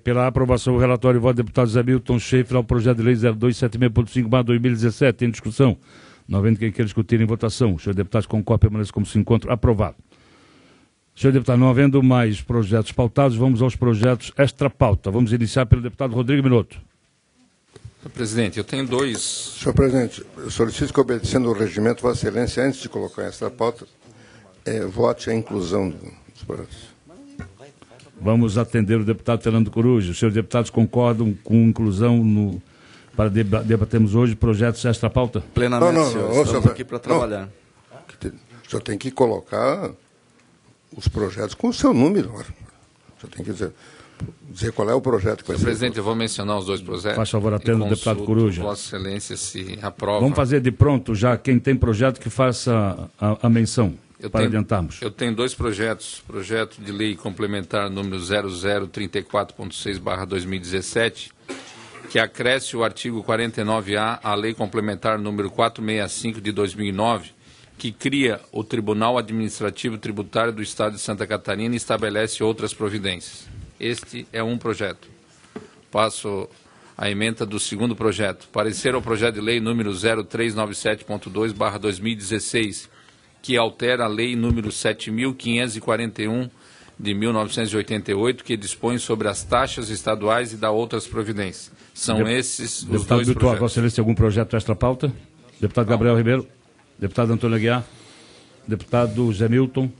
Pela aprovação do relatório, voto do deputado Zé Milton Schaefer ao projeto de lei 0276.5/2017 em discussão. Não havendo quem queira discutir em votação. Senhor deputado, concorre, permaneça como se encontra. Aprovado. Senhor deputado, não havendo mais projetos pautados, vamos aos projetos extra-pauta. Vamos iniciar pelo deputado Rodrigo Minotto. Senhor presidente, eu tenho dois... Senhor presidente, eu solicito que, obedecendo o regimento, Vossa Excelência, antes de colocar esta pauta, vote a inclusão dos projetos. Vamos atender o deputado Fernando Coruja. Os senhores deputados concordam com inclusão para debatermos hoje projetos extra-pauta? Plenamente, senhor. Estamos aqui para trabalhar. O senhor tem que colocar os projetos com o seu número. O senhor tem que dizer qual é o projeto que vai ser. Senhor presidente, eu vou mencionar os dois projetos. Faz favor, atenda o deputado Coruja. Vossa Excelência se aprova. Vamos fazer de pronto, já quem tem projeto que faça a menção. Adiantarmos. Eu tenho dois projetos. Projeto de lei complementar número 0034.6/2017, que acresce o artigo 49A à lei complementar número 465 de 2009, que cria o Tribunal Administrativo Tributário do Estado de Santa Catarina e estabelece outras providências. Este é um projeto. Passo a ementa do segundo projeto. Parecer ao projeto de lei número 0397.2/2016, que altera a lei número 7.541 de 1988, que dispõe sobre as taxas estaduais e dá outras providências. São esses os deputado dois Milton, projetos. Vossa Excelência, algum projeto extra-pauta? Deputado Gabriel Ribeiro. Deputado Antônio Aguiar. Deputado Zé Milton.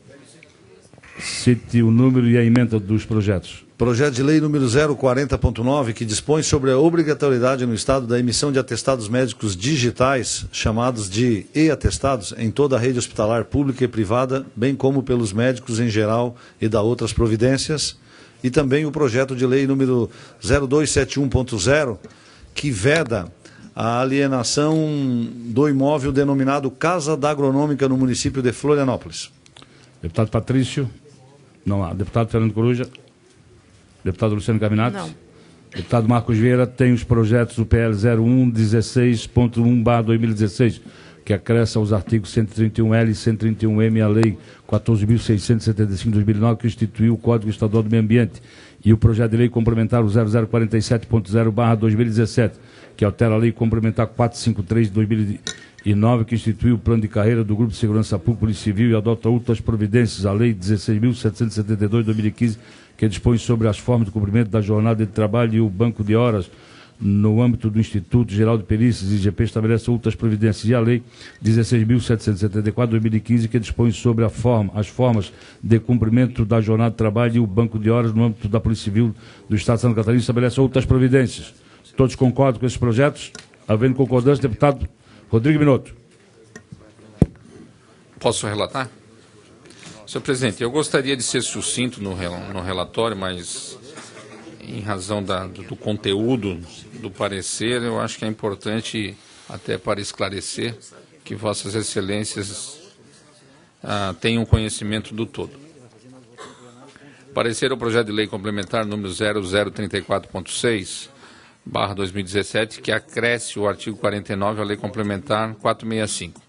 Cite o número e a emenda dos projetos. Projeto de lei número 040.9, que dispõe sobre a obrigatoriedade no Estado da emissão de atestados médicos digitais, chamados de e-atestados, em toda a rede hospitalar pública e privada, bem como pelos médicos em geral e da outras providências. E também o projeto de lei número 0271.0, que veda a alienação do imóvel denominado Casa da Agronômica no município de Florianópolis. Deputado Patrício. Não há. Deputado Fernando Coruja. Deputado Luciano Caminati? Não. Deputado Marcos Vieira tem os projetos do PL 0116.1/2016, que acresce aos artigos 131L e 131M à Lei 14.675 de 2009, que instituiu o Código Estadual do Meio Ambiente, e o projeto de lei complementar o 0047.0/2017, que altera a Lei complementar 453 de 2009, que instituiu o Plano de Carreira do Grupo de Segurança Pública, Polícia Civil, e adota outras providências, a Lei 16.772 de 2015, que dispõe sobre as formas de cumprimento da jornada de trabalho e o banco de horas no âmbito do Instituto Geral de Perícias, IGP, estabelece outras providências, e a Lei 16.774 de 2015, que dispõe sobre as formas de cumprimento da jornada de trabalho e o banco de horas no âmbito da Polícia Civil do Estado de Santa Catarina, estabelece outras providências. Todos concordam com esses projetos? Havendo concordância, deputado Rodrigo Minotto. Posso relatar? Senhor presidente, eu gostaria de ser sucinto no relatório, mas em razão do conteúdo do parecer, eu acho que é importante, até para esclarecer, que Vossas Excelências tenham conhecimento do todo. Parecer ao projeto de lei complementar número 0034.6/2017, que acresce o artigo 49 à lei complementar 465.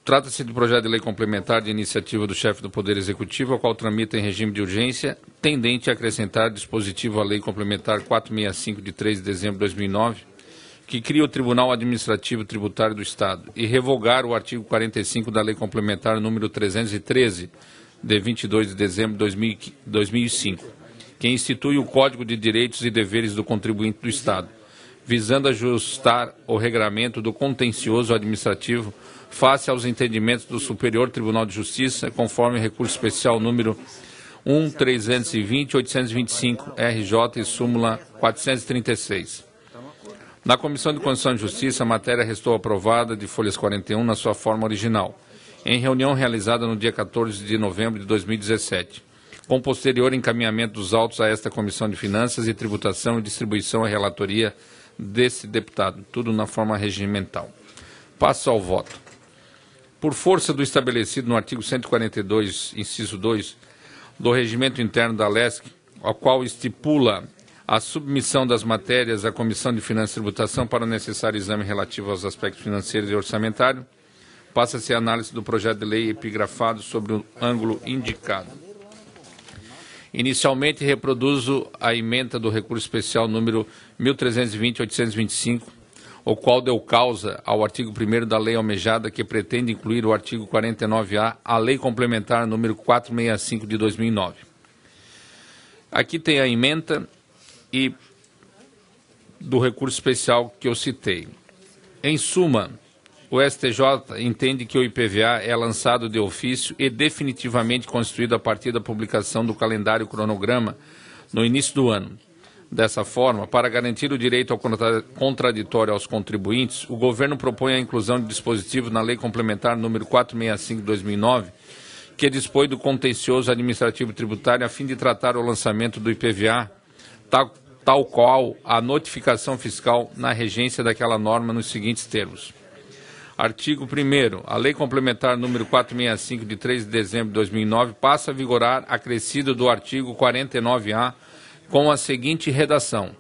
Trata-se do projeto de lei complementar de iniciativa do chefe do Poder Executivo, ao qual tramita em regime de urgência, tendente a acrescentar dispositivo à lei complementar 465 de 3 de dezembro de 2009, que cria o Tribunal Administrativo Tributário do Estado, e revogar o artigo 45 da lei complementar número 313 de 22 de dezembro de 2005, que institui o Código de Direitos e Deveres do Contribuinte do Estado, visando ajustar o regramento do contencioso administrativo face aos entendimentos do Superior Tribunal de Justiça, conforme recurso especial número 1.320.825, RJ e súmula 436. Na Comissão de Constituição e Justiça, a matéria restou aprovada de folhas 41 na sua forma original, em reunião realizada no dia 14 de novembro de 2017, com posterior encaminhamento dos autos a esta Comissão de Finanças e Tributação e distribuição à relatoria desse deputado, tudo na forma regimental. Passo ao voto. Por força do estabelecido no artigo 142, inciso 2, do Regimento Interno da LESC, ao qual estipula a submissão das matérias à Comissão de Finanças e Tributação para o necessário exame relativo aos aspectos financeiros e orçamentários, passa-se a análise do projeto de lei epigrafado sobre o ângulo indicado. Inicialmente, reproduzo a ementa do recurso especial número 1320-825, o qual deu causa ao artigo 1º da lei almejada, que pretende incluir o artigo 49A, a lei complementar número 465 de 2009. Aqui tem a ementa e do recurso especial que eu citei. Em suma, o STJ entende que o IPVA é lançado de ofício e definitivamente constituído a partir da publicação do calendário cronograma no início do ano. Dessa forma, para garantir o direito ao contraditório aos contribuintes, o governo propõe a inclusão de dispositivos na Lei Complementar número 465 de 2009, que dispõe do contencioso administrativo tributário a fim de tratar o lançamento do IPVA, tal qual a notificação fiscal na regência daquela norma nos seguintes termos. Artigo 1º. A Lei Complementar número 465, de 3 de dezembro de 2009, passa a vigorar acrescido do artigo 49A com a seguinte redação.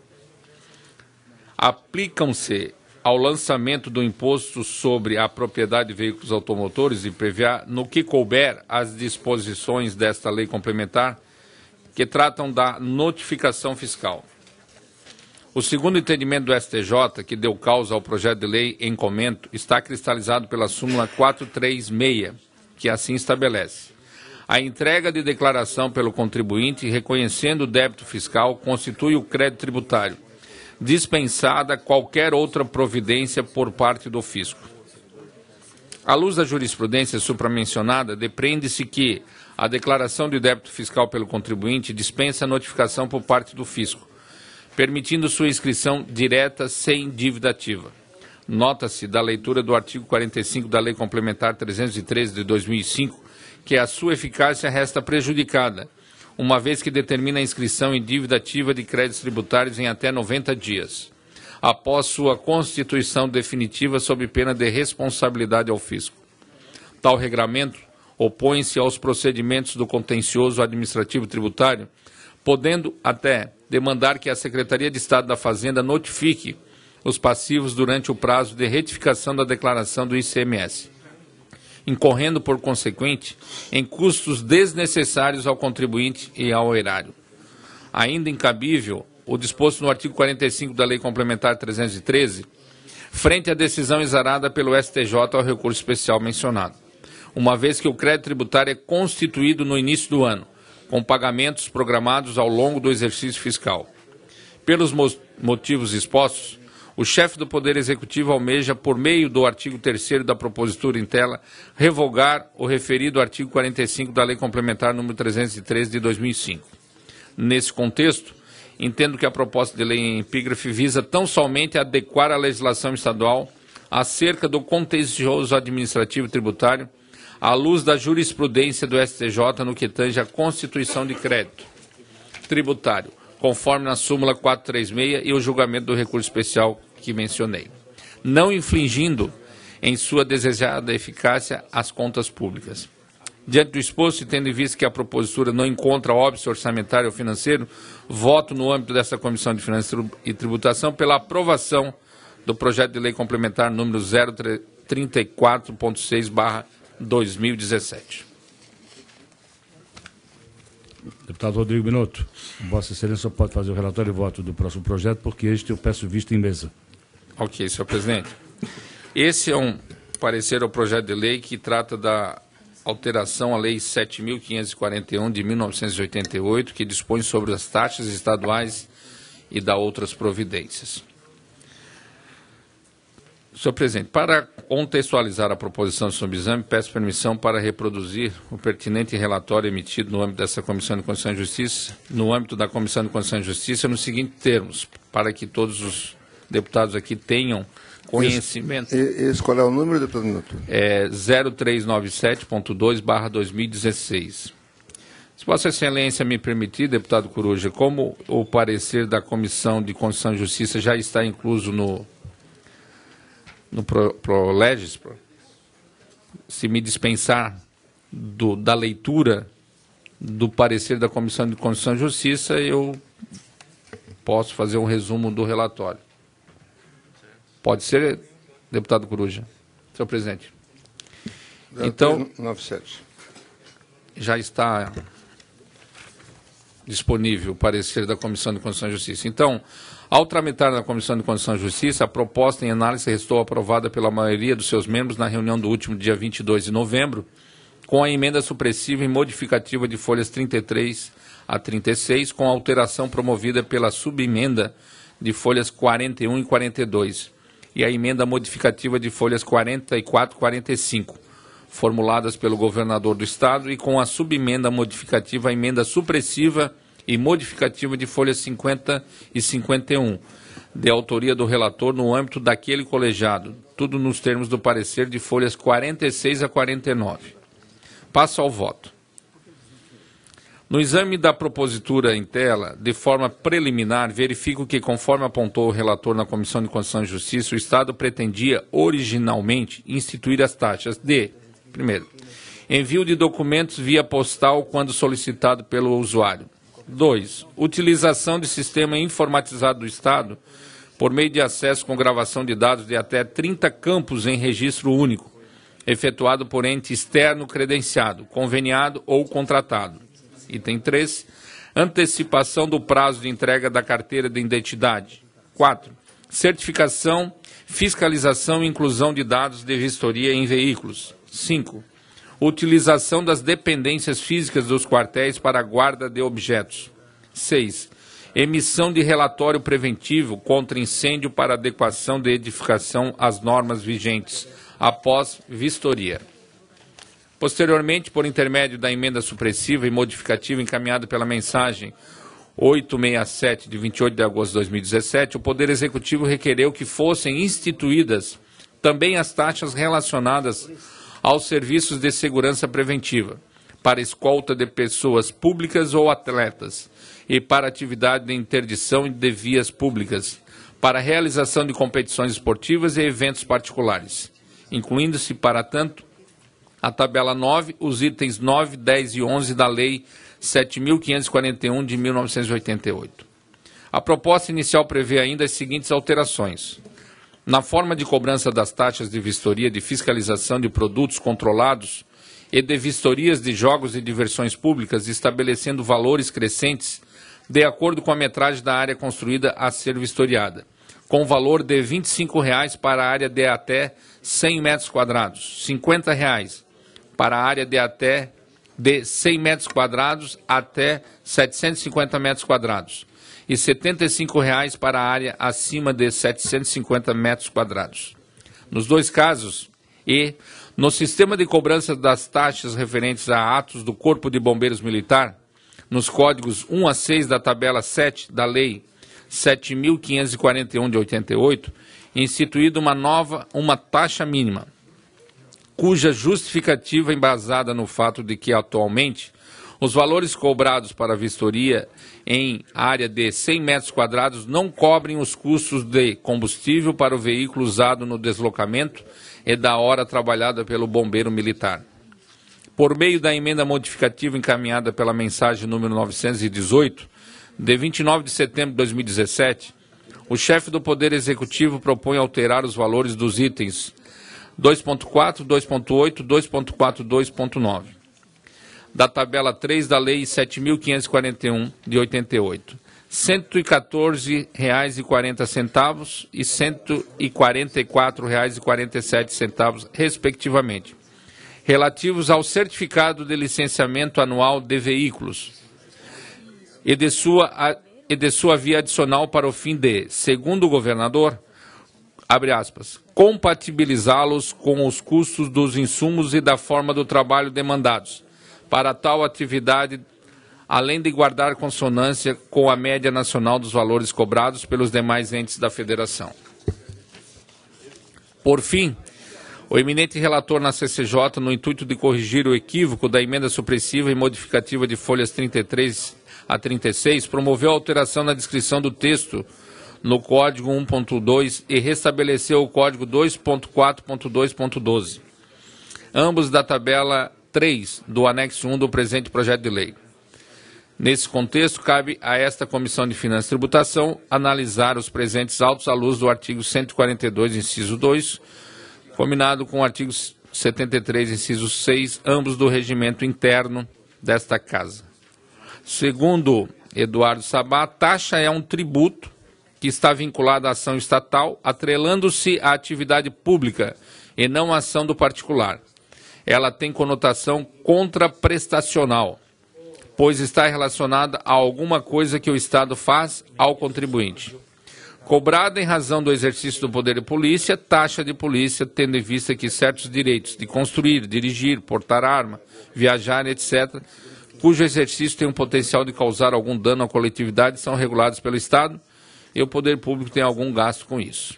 Aplicam-se ao lançamento do imposto sobre a propriedade de veículos automotores, IPVA, no que couber as disposições desta lei complementar que tratam da notificação fiscal. O segundo entendimento do STJ, que deu causa ao projeto de lei em comento, está cristalizado pela súmula 436, que assim estabelece. A entrega de declaração pelo contribuinte, reconhecendo o débito fiscal, constitui o crédito tributário, dispensada qualquer outra providência por parte do fisco. À luz da jurisprudência supramencionada, depreende-se que a declaração de débito fiscal pelo contribuinte dispensa a notificação por parte do fisco, permitindo sua inscrição direta sem dívida ativa. Nota-se da leitura do artigo 45 da Lei Complementar 313 de 2005 que a sua eficácia resta prejudicada, uma vez que determina a inscrição em dívida ativa de créditos tributários em até 90 dias, após sua constituição definitiva sob pena de responsabilidade ao fisco. Tal regramento opõe-se aos procedimentos do contencioso administrativo tributário, podendo até demandar que a Secretaria de Estado da Fazenda notifique os passivos durante o prazo de retificação da declaração do ICMS, incorrendo, por consequente, em custos desnecessários ao contribuinte e ao erário. Ainda incabível o disposto no artigo 45 da Lei Complementar 313, frente à decisão exarada pelo STJ ao recurso especial mencionado, uma vez que o crédito tributário é constituído no início do ano, com pagamentos programados ao longo do exercício fiscal. Pelos motivos expostos, o chefe do Poder Executivo almeja, por meio do artigo 3º da propositura em tela, revogar o referido artigo 45 da Lei Complementar número 313 de 2005. Nesse contexto, entendo que a proposta de lei em epígrafe visa tão somente adequar a legislação estadual acerca do contencioso administrativo tributário à luz da jurisprudência do STJ no que tange à constituição de crédito tributário, conforme na súmula 436 e o julgamento do recurso especial que mencionei, não infligindo em sua desejada eficácia as contas públicas. Diante do exposto, e tendo em vista que a propositura não encontra óbice orçamentário ou financeiro, voto no âmbito desta Comissão de Finanças e Tributação pela aprovação do projeto de lei complementar número 034.6/2017. Deputado Rodrigo Minotto, Vossa Excelência pode fazer o relatório e voto do próximo projeto, porque este eu peço vista em mesa. Ok, senhor presidente. Esse é um parecer ao projeto de lei que trata da alteração à Lei 7.541 de 1988, que dispõe sobre as taxas estaduais e da outras providências. Senhor presidente, para contextualizar a proposição de subexame, peço permissão para reproduzir o pertinente relatório emitido no âmbito dessa Comissão de Constituição e Justiça, no âmbito da Comissão de Constituição e Justiça, nos seguintes termos, para que todos os deputados aqui tenham conhecimento. Esse qual é o número, deputado Minotto? É 0397.2/2016. Se Vossa Excelência me permitir, deputado Coruja, como o parecer da Comissão de Constituição e Justiça já está incluso no Prolegis, se me dispensar da leitura do parecer da Comissão de Constituição e Justiça, eu posso fazer um resumo do relatório. Pode ser, deputado Coruja? Senhor presidente. Então, 97. já está disponível o parecer da Comissão de Constituição e Justiça. Então, ao tramitar na Comissão de Constituição e Justiça, a proposta em análise restou aprovada pela maioria dos seus membros na reunião do último dia 22 de novembro, com a emenda supressiva e modificativa de folhas 33 a 36, com a alteração promovida pela subemenda de folhas 41 e 42, e a emenda modificativa de folhas 44 e 45, formuladas pelo governador do Estado, e com a subemenda modificativa, a emenda supressiva e modificativa de folhas 50 e 51, de autoria do relator no âmbito daquele colegiado, tudo nos termos do parecer de folhas 46 a 49. Passo ao voto. No exame da propositura em tela, de forma preliminar, verifico que, conforme apontou o relator na Comissão de Constituição e Justiça, o Estado pretendia, originalmente, instituir as taxas de, primeiro, envio de documentos via postal quando solicitado pelo usuário. 2. Utilização de sistema informatizado do Estado por meio de acesso com gravação de dados de até 30 campos em registro único, efetuado por ente externo credenciado, conveniado ou contratado. Item 3. Antecipação do prazo de entrega da carteira de identidade. 4. Certificação, fiscalização e inclusão de dados de vistoria em veículos. 5. Utilização das dependências físicas dos quartéis para a guarda de objetos. 6. Emissão de relatório preventivo contra incêndio para adequação de edificação às normas vigentes, após vistoria. Posteriormente, por intermédio da emenda supressiva e modificativa encaminhada pela mensagem 867, de 28 de agosto de 2017, o Poder Executivo requereu que fossem instituídas também as taxas relacionadas aos serviços de segurança preventiva, para escolta de pessoas públicas ou atletas, e para atividade de interdição de vias públicas, para realização de competições esportivas e eventos particulares, incluindo-se, para tanto, a tabela 9, os itens 9, 10 e 11 da Lei 7.541 de 1988. A proposta inicial prevê ainda as seguintes alterações. Na forma de cobrança das taxas de vistoria de fiscalização de produtos controlados e de vistorias de jogos e diversões públicas, estabelecendo valores crescentes de acordo com a metragem da área construída a ser vistoriada, com valor de R$ 25,00 para a área de até 100 metros quadrados, R$ 50,00 para a área de 100 metros quadrados até 750 metros quadrados e R$ 75,00 para a área acima de 750 metros quadrados. Nos dois casos, e no sistema de cobrança das taxas referentes a atos do Corpo de Bombeiros Militar, nos códigos 1 a 6 da tabela 7 da Lei 7.541 de 88, instituída uma taxa mínima, cuja justificativa embasada no fato de que, atualmente, os valores cobrados para a vistoria em área de 100 metros quadrados não cobrem os custos de combustível para o veículo usado no deslocamento e da hora trabalhada pelo bombeiro militar. Por meio da emenda modificativa encaminhada pela mensagem número 918, de 29 de setembro de 2017, o chefe do Poder Executivo propõe alterar os valores dos itens 2.4, 2.8, 2.42.9 da tabela 3 da Lei 7.541 de 88, R$ 114,40 e R$ 144,47, respectivamente, relativos ao certificado de licenciamento anual de veículos e de sua via adicional para o fim de, segundo o governador, abre aspas, compatibilizá-los com os custos dos insumos e da forma do trabalho demandados para tal atividade, além de guardar consonância com a média nacional dos valores cobrados pelos demais entes da Federação. Por fim, o eminente relator na CCJ, no intuito de corrigir o equívoco da emenda supressiva e modificativa de folhas 33 a 36, promoveu a alteração na descrição do texto no Código 1.2 e restabeleceu o Código 2.4.2.12, ambos da tabela 3 do anexo 1 do presente projeto de lei. Nesse contexto, cabe a esta Comissão de Finanças e Tributação analisar os presentes autos à luz do artigo 142, inciso 2, combinado com o artigo 73, inciso 6, ambos do regimento interno desta Casa. Segundo Eduardo Sabá, a taxa é um tributo que está vinculado à ação estatal, atrelando-se à atividade pública e não à ação do particular. Ela tem conotação contraprestacional, pois está relacionada a alguma coisa que o Estado faz ao contribuinte. Cobrada em razão do exercício do poder de polícia, taxa de polícia, tendo em vista que certos direitos de construir, dirigir, portar arma, viajar, etc., cujo exercício tem um potencial de causar algum dano à coletividade, são regulados pelo Estado e o poder público tem algum gasto com isso.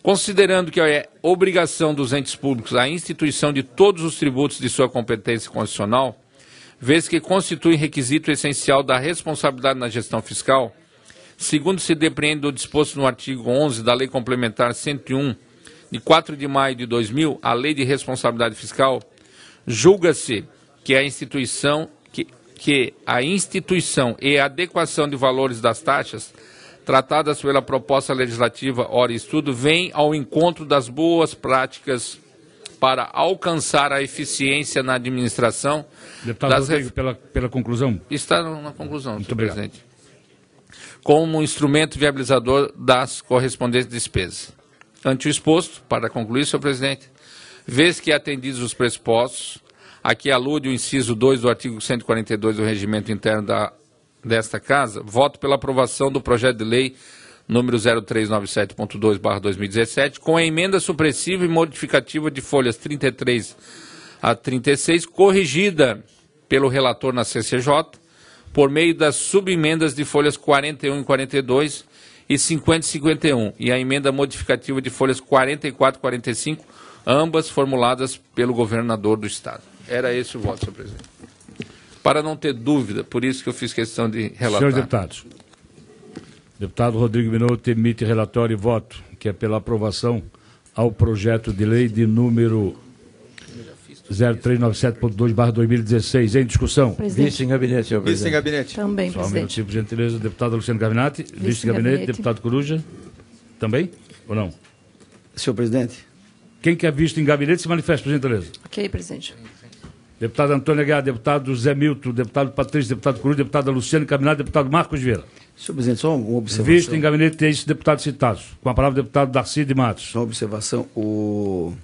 Considerando que é obrigação dos entes públicos a instituição de todos os tributos de sua competência constitucional, vez que constitui requisito essencial da responsabilidade na gestão fiscal, segundo se depreende do disposto no artigo 11 da Lei Complementar 101, de 4 de maio de 2000, a Lei de Responsabilidade Fiscal, julga-se que a instituição e a adequação de valores das taxas tratadas pela proposta legislativa ora estudo vêm ao encontro das boas práticas para alcançar a eficiência na administração. Deputado Rodrigo, pela conclusão. Está na conclusão, Muito senhor obrigado. presidente. Como um instrumento viabilizador das correspondentes despesas. Ante o exposto, para concluir, senhor presidente, vez que atendidos os pressupostos, aqui alude o inciso 2 do artigo 142 do Regimento Interno desta Casa, voto pela aprovação do projeto de lei número 0397.2/2017, com a emenda supressiva e modificativa de folhas 33 a 36, corrigida pelo relator na CCJ, por meio das subemendas de folhas 41 e 42 e 50 e 51, e a emenda modificativa de folhas 44 e 45, ambas formuladas pelo governador do Estado. Era esse o voto, senhor presidente. Para não ter dúvida, por isso que eu fiz questão de relatar. Senhores deputados, deputado Rodrigo Minotto emite relatório e voto, que é pela aprovação ao projeto de lei de número 0397.2/2016. Em discussão. Vice em gabinete, senhor presidente. Vice em gabinete. Também, Só um presidente. minutinho, por gentileza. Deputado Luciano Gavinati, vice em gabinete. Deputado Coruja, também? Ou não? Senhor presidente. Quem quer visto em gabinete se manifesta, por gentileza. Ok, presidente. Deputado Antônio Aguiar, deputado Zé Milton, deputado Patrício, deputado Coruja, deputado Luciano Caminado, deputado Marcos Vieira. Senhor presidente, só uma observação. Visto em gabinete tem esses deputados citados. Com a palavra o deputado Darcy de Matos. Só uma observação. Eu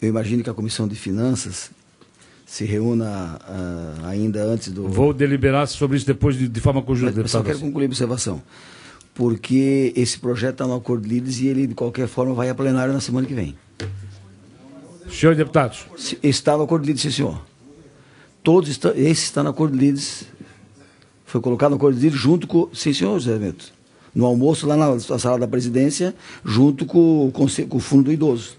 imagino que a Comissão de Finanças se reúna ainda antes do... Vou deliberar sobre isso depois de forma conjunta, Mas só deputado. quero concluir a observação. Porque esse projeto está no acordo de líderes e ele, de qualquer forma, vai a plenário na semana que vem. Senhores deputados. Está no acordo de líderes, sim, senhor. Todos estão... Esse está no acordo de líderes. Foi colocado no acordo de líderes junto com... Sim, senhor, José Neto. No almoço, lá na sala da presidência, junto com o Fundo do Idoso.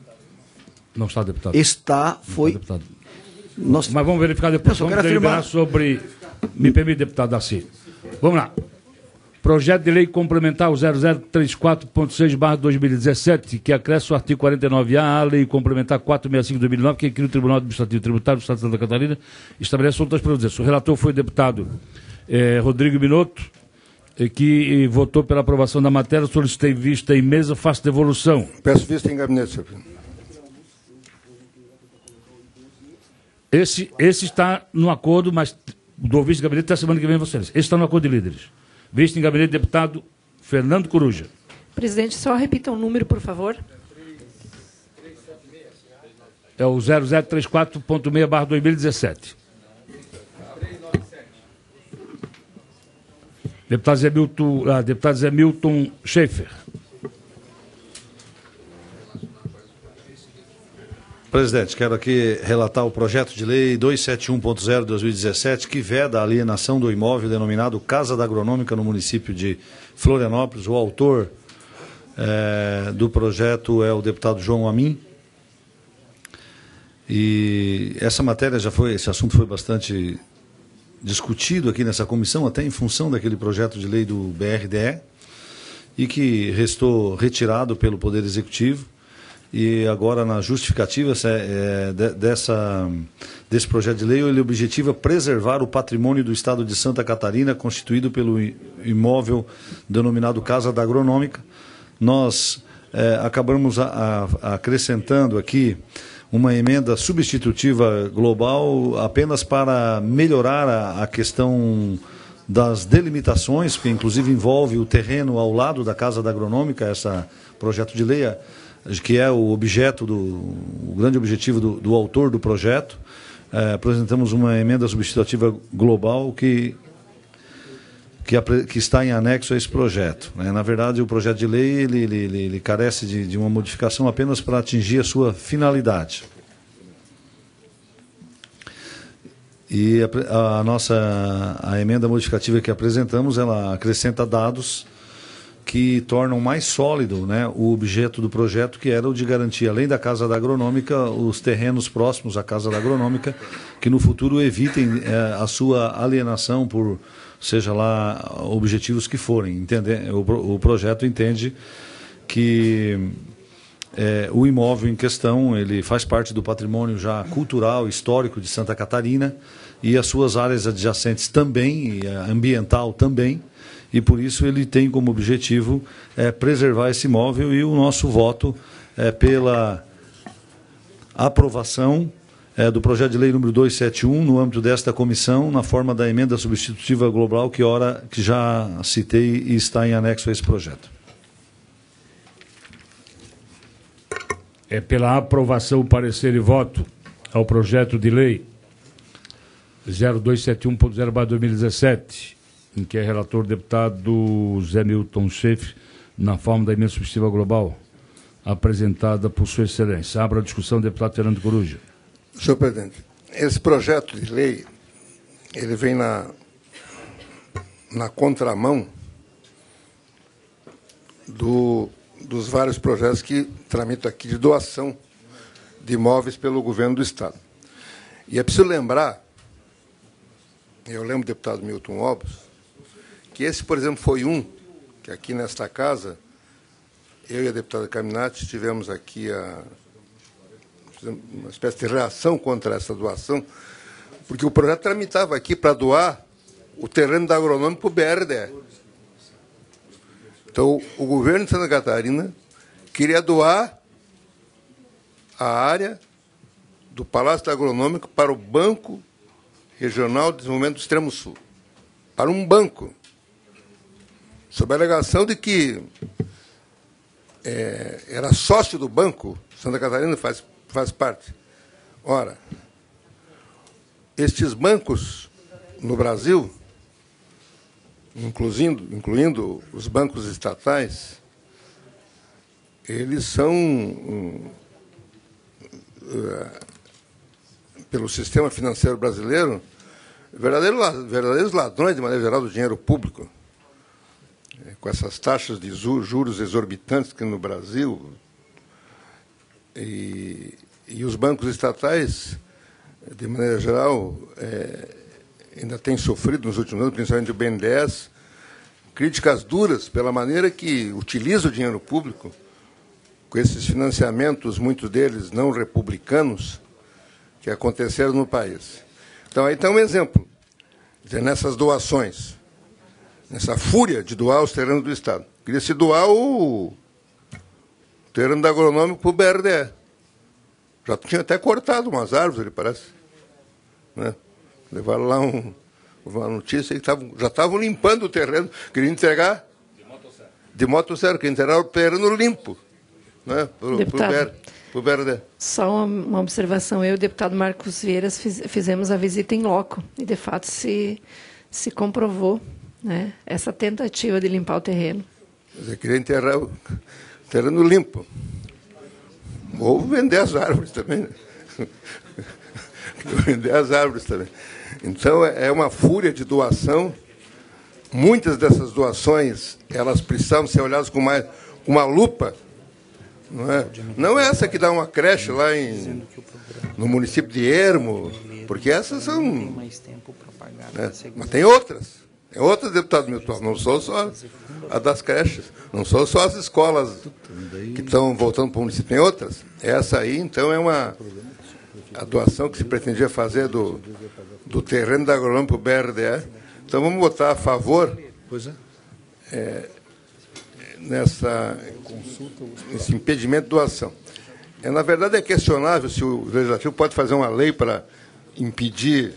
Não está, deputado. Está, foi... Não está, deputado. Nós... Mas vamos verificar depois. Eu só Vamos quero deliberar afirmar... sobre... Me permite, deputado Darcy. Vamos lá. Projeto de lei complementar o 0034.6/2017, que acresce o artigo 49A à lei complementar 465/2009, que cria o Tribunal Administrativo Tributário do Estado de Santa Catarina, estabelece outras providências. O relator foi o deputado Rodrigo Minotto, que votou pela aprovação da matéria. Solicitei vista em mesa, faço devolução. Peço vista em gabinete, senhor presidente. Esse está no acordo, mas do vice de gabinete até a semana que vem vocês. Esse está no acordo de líderes. Vice em gabinete, deputado Fernando Coruja. Presidente, só repita o número, por favor. É o 0034.6/2017. Deputado Zé Milton Schaefer. Presidente, quero aqui relatar o projeto de lei 271.0/2017, que veda a alienação do imóvel denominado Casa da Agronômica no município de Florianópolis. O autor do projeto é o deputado João Amin. E essa matéria esse assunto foi bastante discutido aqui nessa comissão, até em função daquele projeto de lei do BRDE, e que restou retirado pelo Poder Executivo. E agora, na justificativa desse projeto de lei, ele objetiva preservar o patrimônio do Estado de Santa Catarina, constituído pelo imóvel denominado Casa da Agronômica. Nós acabamos acrescentando aqui uma emenda substitutiva global apenas para melhorar a questão das delimitações, que inclusive envolve o terreno ao lado da Casa da Agronômica, esse projeto de lei, que é o grande objetivo do autor do projeto. Apresentamos uma emenda substitutiva global que está em anexo a esse projeto. Na verdade, o projeto de lei ele carece de uma modificação apenas para atingir a sua finalidade. E a emenda modificativa que apresentamos, ela acrescenta dados que tornam mais sólido, né, o objeto do projeto, que era o de garantir, além da Casa da Agronômica, os terrenos próximos à Casa da Agronômica, que no futuro evitem a sua alienação por, seja lá, objetivos que forem. O projeto entende que o imóvel em questão ele faz parte do patrimônio já cultural, histórico de Santa Catarina, e as suas áreas adjacentes também, e ambiental também, e por isso ele tem como objetivo preservar esse imóvel, e o nosso voto é pela aprovação do projeto de lei número 271, no âmbito desta comissão, na forma da emenda substitutiva global que já citei e está em anexo a esse projeto. É pela aprovação, parecer e voto ao projeto de lei 0271.0/2017, em que é relator o deputado Zé Milton Schaeff, na forma da emenda substitutiva global, apresentada por Sua Excelência. Abra a discussão, deputado Fernando Coruja. Senhor presidente, esse projeto de lei, ele vem na contramão dos vários projetos que tramitam aqui de doação de imóveis pelo governo do Estado. E é preciso lembrar, eu lembro do deputado Milton Obos, que esse, por exemplo, foi que aqui nesta casa, eu e a deputada Caminati tivemos aqui uma espécie de reação contra essa doação, porque o projeto tramitava aqui para doar o terreno da Agronômica para o BRDE. Então, o governo de Santa Catarina queria doar a área do Palácio da Agronômica para o Banco Regional de Desenvolvimento do Extremo Sul. Para um banco. Sob a alegação de que era sócio do banco, Santa Catarina faz parte. Ora, estes bancos no Brasil, incluindo os bancos estatais, eles são, pelo sistema financeiro brasileiro, verdadeiros ladrões, de maneira geral, do dinheiro público. Com essas taxas de juros exorbitantes que no Brasil, e os bancos estatais, de maneira geral, ainda têm sofrido nos últimos anos, principalmente o BNDES, críticas duras pela maneira que utiliza o dinheiro público, com esses financiamentos, muitos deles não republicanos, que aconteceram no país. Então, aí está um exemplo. Quer dizer, nessas doações, nessa fúria de doar os terrenos do Estado. Queria se doar o terreno da Agronômica para o BRDE. Já tinha até cortado umas árvores, ele parece. Né? Levaram lá uma notícia que já estavam limpando o terreno, queriam entregar de motosserra, queriam entregar o terreno limpo, né? Para o BRDE. Só uma observação, eu e o deputado Marcos Vieira fizemos a visita em loco, e de fato se comprovou, né, essa tentativa de limpar o terreno. Você queria enterrar o terreno limpo. Ou vender as árvores também. Né? Vender as árvores também. Então, é uma fúria de doação. Muitas dessas doações, elas precisavam ser olhadas com uma lupa. Não é essa que dá uma creche lá no município de Ermo, porque essas são... Né? Mas tem outras. Tem outras, deputado Milton, não sou só a das creches, não são só as escolas que estão voltando para o município, tem outras. Essa aí, então, é a doação que se pretendia fazer do terreno da Agronômica para o BRDE. Então, vamos votar a favor nesse impedimento de doação. Na verdade, é questionável se o Legislativo pode fazer uma lei para impedir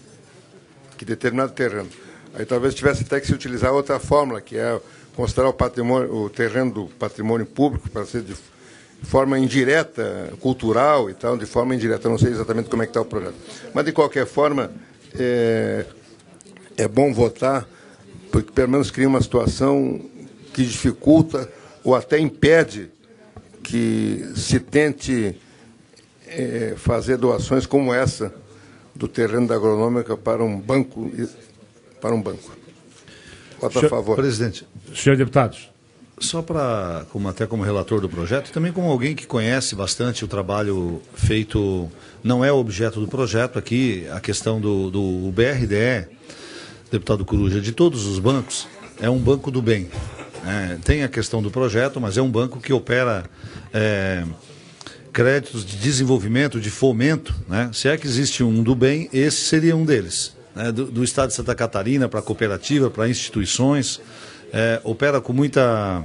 que determinado terreno. Aí talvez tivesse até que se utilizar outra fórmula, que é considerar o terreno do patrimônio público para ser de forma indireta, cultural e tal, de forma indireta. Eu não sei exatamente como é que está o projeto. Mas, de qualquer forma, é bom votar, porque pelo menos cria uma situação que dificulta ou até impede que se tente fazer doações como essa do terreno da agronômica para um banco. Voto a favor. Presidente. Senhor deputados. Só para, até como relator do projeto, e também como alguém que conhece bastante o trabalho feito, não é o objeto do projeto aqui, a questão do BRDE, deputado Coruja, de todos os bancos, é um banco do bem. Tem a questão do projeto, mas é um banco que opera créditos de desenvolvimento, de fomento, né? Se é que existe um do bem, esse seria um deles. Do Estado de Santa Catarina para cooperativa, para instituições, opera com muita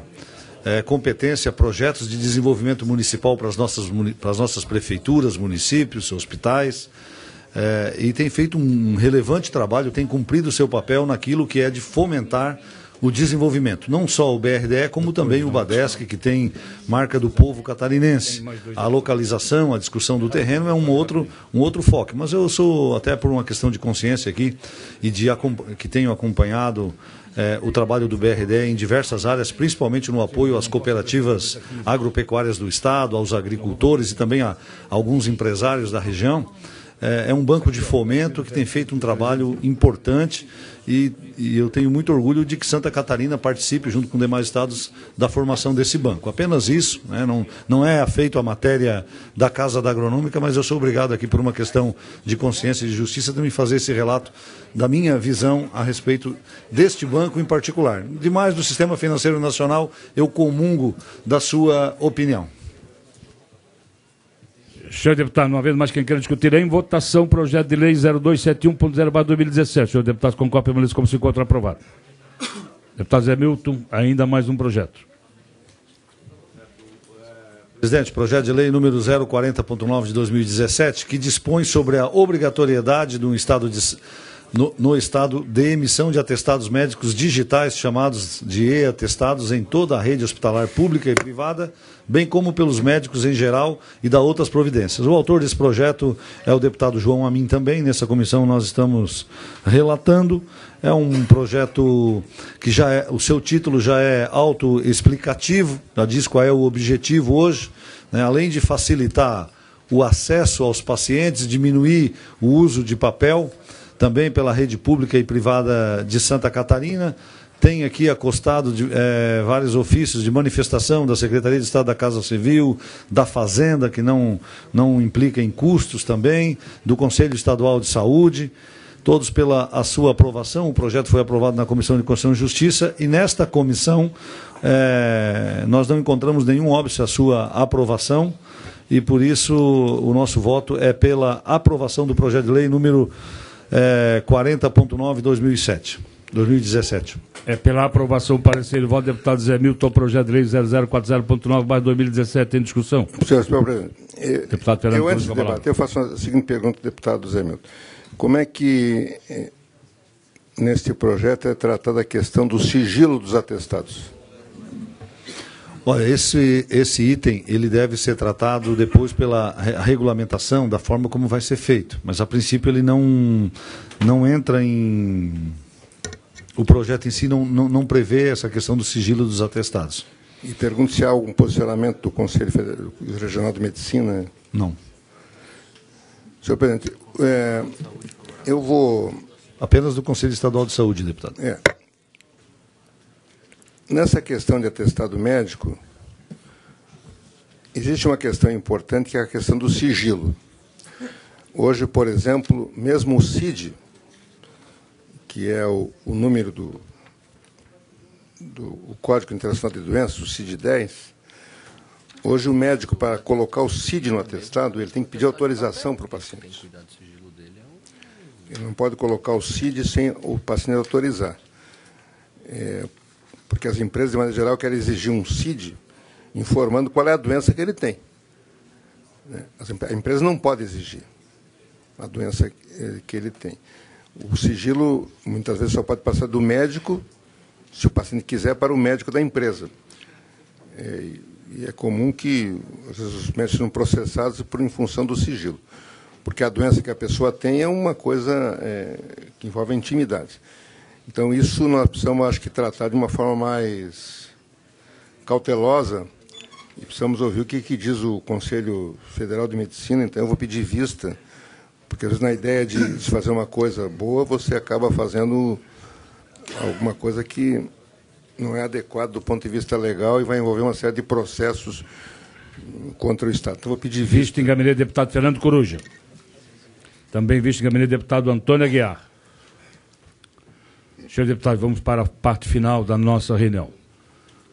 competência projetos de desenvolvimento municipal para as nossas prefeituras, municípios, hospitais, e tem feito um relevante trabalho, tem cumprido o seu papel naquilo que é de fomentar o desenvolvimento, não só o BRDE, como também o BADESC, que tem marca do povo catarinense. A localização, a discussão do terreno é um outro foco. Mas eu sou, até por uma questão de consciência aqui, e que tenho acompanhado o trabalho do BRDE em diversas áreas, principalmente no apoio às cooperativas agropecuárias do Estado, aos agricultores e também a alguns empresários da região. É um banco de fomento que tem feito um trabalho importante e eu tenho muito orgulho de que Santa Catarina participe, junto com demais estados, da formação desse banco. Apenas isso, né? Não é afeito à matéria da Casa da Agronômica, mas eu sou obrigado aqui, por uma questão de consciência e de justiça, de me fazer esse relato da minha visão a respeito deste banco em particular. Demais do Sistema Financeiro Nacional, eu comungo da sua opinião. Senhor deputado, uma vez mais, quem quer discutir em votação, projeto de lei 0271.0/2017. Senhor deputado, concorda, permaneça como se encontra aprovado. Deputado Zé Milton, ainda mais um projeto. Presidente, projeto de lei número 040.9 de 2017, que dispõe sobre a obrigatoriedade no estado de emissão de atestados médicos digitais, chamados de e-atestados, em toda a rede hospitalar pública e privada, bem como pelos médicos em geral, e da outras providências. O autor desse projeto é o deputado João Amin também. Nessa comissão nós estamos relatando. É um projeto que o seu título já é autoexplicativo, já diz qual é o objetivo hoje, né? Além de facilitar o acesso aos pacientes, diminuir o uso de papel, também pela rede pública e privada de Santa Catarina. Tem aqui acostado vários ofícios de manifestação da Secretaria de Estado da Casa Civil, da Fazenda, que não implica em custos também, do Conselho Estadual de Saúde, todos pela a sua aprovação. O projeto foi aprovado na Comissão de Constituição e Justiça, e nesta comissão nós não encontramos nenhum óbice à sua aprovação, e por isso o nosso voto é pela aprovação do projeto de lei número 40.9 2017. Pela aprovação, parecer e voto do deputado Zé Milton, projeto de lei 0040.9/2017 em discussão. Senhor presidente, deputado Fernando antes de debater, eu faço a seguinte pergunta ao deputado Zé Milton. Como é que neste projeto é tratada a questão do sigilo dos atestados? Olha, esse item ele deve ser tratado depois pela regulamentação da forma como vai ser feito, mas a princípio ele não entra em... O projeto em si não prevê essa questão do sigilo dos atestados. E pergunto se há algum posicionamento do Conselho Regional de Medicina. Não. Senhor presidente, eu vou... Apenas do Conselho Estadual de Saúde, deputado. Nessa questão de atestado médico, existe uma questão importante, que é a questão do sigilo. Hoje, por exemplo, mesmo o CID, que é o número do Código Internacional de Doenças, o CID-10, hoje o médico, para colocar o CID no atestado, ele tem que pedir autorização para o paciente. Ele não pode colocar o CID sem o paciente autorizar. Porque as empresas, de maneira geral, querem exigir um CID informando qual é a doença que ele tem. né? A empresa não pode exigir a doença que ele tem. O sigilo, muitas vezes, só pode passar do médico, se o paciente quiser, para o médico da empresa. E é comum que, às vezes, os médicos sejam processados em função do sigilo, porque a doença que a pessoa tem é uma coisa que envolve a intimidade. Então, isso nós precisamos, acho que, tratar de uma forma mais cautelosa, e precisamos ouvir o que diz o Conselho Federal de Medicina. Então, eu vou pedir vista, porque, às vezes, na ideia de se fazer uma coisa boa, você acaba fazendo alguma coisa que não é adequada do ponto de vista legal e vai envolver uma série de processos contra o Estado. Então, vou pedir vista. Visto em gabinete deputado Fernando Coruja. Também visto em gabinete deputado Antônio Aguiar. Senhor deputado, vamos para a parte final da nossa reunião.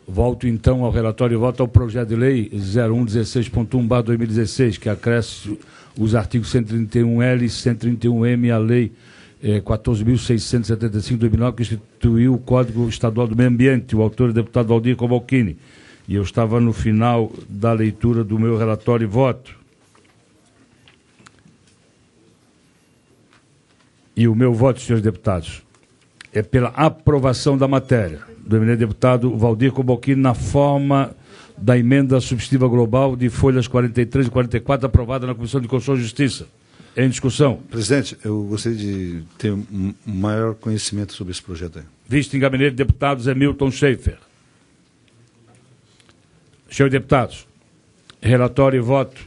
Volto, então, ao relatório e voto ao projeto de lei 0116.1/2016, que acresce os artigos 131L e 131M à lei 14.675/2009, que instituiu o Código Estadual do Meio Ambiente. O autor é o deputado Valdir Cobalcini. E eu estava no final da leitura do meu relatório e voto. E o meu voto, senhores deputados, é pela aprovação da matéria do eminente deputado Valdir Cobalcini na forma da emenda substitutiva global de folhas 43 e 44, aprovada na Comissão de Constituição e Justiça. Em discussão. Presidente, eu gostaria de ter um maior conhecimento sobre esse projeto aí. Visto em gabinete de deputados é Milton Schaefer. Senhores deputados, relatório e voto